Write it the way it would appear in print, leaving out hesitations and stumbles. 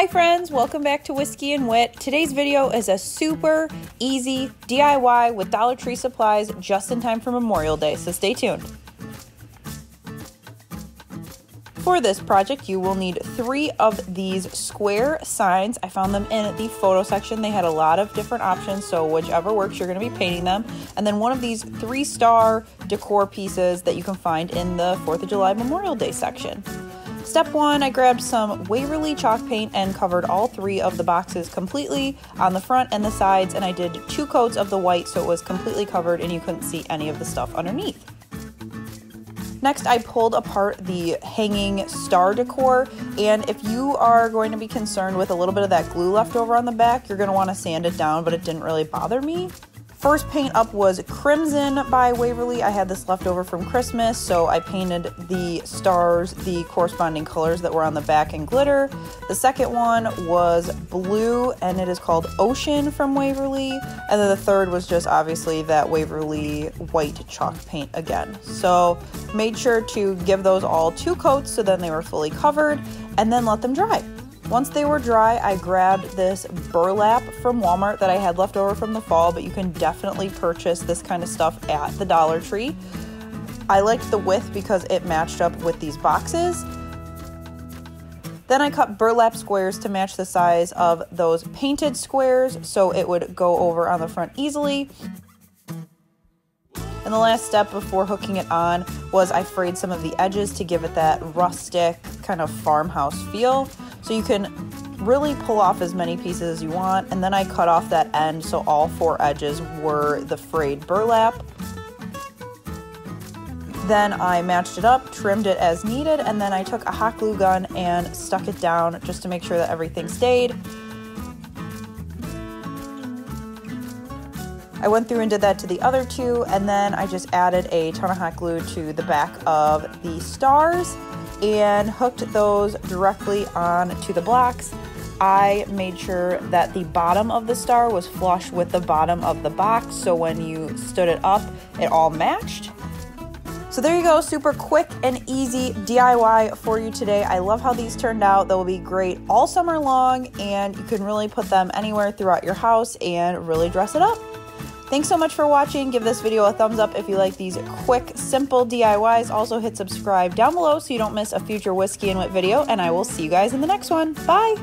Hi friends, welcome back to Whiskey and Wit. Today's video is a super easy DIY with Dollar Tree supplies just in time for Memorial Day, so stay tuned. For this project, you will need 3 of these square signs. I found them in the photo section. They had a lot of different options, so whichever works, you're going to be painting them. And then one of these 3-star decor pieces that you can find in the 4th of July Memorial Day section. Step 1, I grabbed some Waverly chalk paint and covered all 3 of the boxes completely on the front and the sides, and I did 2 coats of the white so it was completely covered and you couldn't see any of the stuff underneath. Next, I pulled apart the hanging star decor, and if you are going to be concerned with a little bit of that glue left over on the back, you're going to want to sand it down, but it didn't really bother me. First paint up was Crimson by Waverly. I had this left over from Christmas, so I painted the stars, the corresponding colors that were on the back in glitter. The second one was Blue, and it is called Ocean from Waverly. And then the third was just obviously that Waverly white chalk paint again. So made sure to give those all 2 coats so then they were fully covered, and then let them dry. Once they were dry, I grabbed this burlap from Walmart that I had left over from the fall, but you can definitely purchase this kind of stuff at the Dollar Tree. I liked the width because it matched up with these boxes. Then I cut burlap squares to match the size of those painted squares so it would go over on the front easily. And the last step before hooking it on was I frayed some of the edges to give it that rustic kind of farmhouse feel. So you can really pull off as many pieces as you want, and then I cut off that end so all 4 edges were the frayed burlap. Then I matched it up, trimmed it as needed, and then I took a hot glue gun and stuck it down just to make sure that everything stayed. I went through and did that to the other 2, and then I just added a ton of hot glue to the back of the stars and hooked those directly onto the blocks. I made sure that the bottom of the star was flush with the bottom of the box, so when you stood it up, it all matched. So there you go, super quick and easy DIY for you today. I love how these turned out. They'll be great all summer long, and you can really put them anywhere throughout your house and really dress it up. Thanks so much for watching. Give this video a thumbs up if you like these quick, simple DIYs. Also hit subscribe down below so you don't miss a future Whiskey and Wit video, and I will see you guys in the next one. Bye!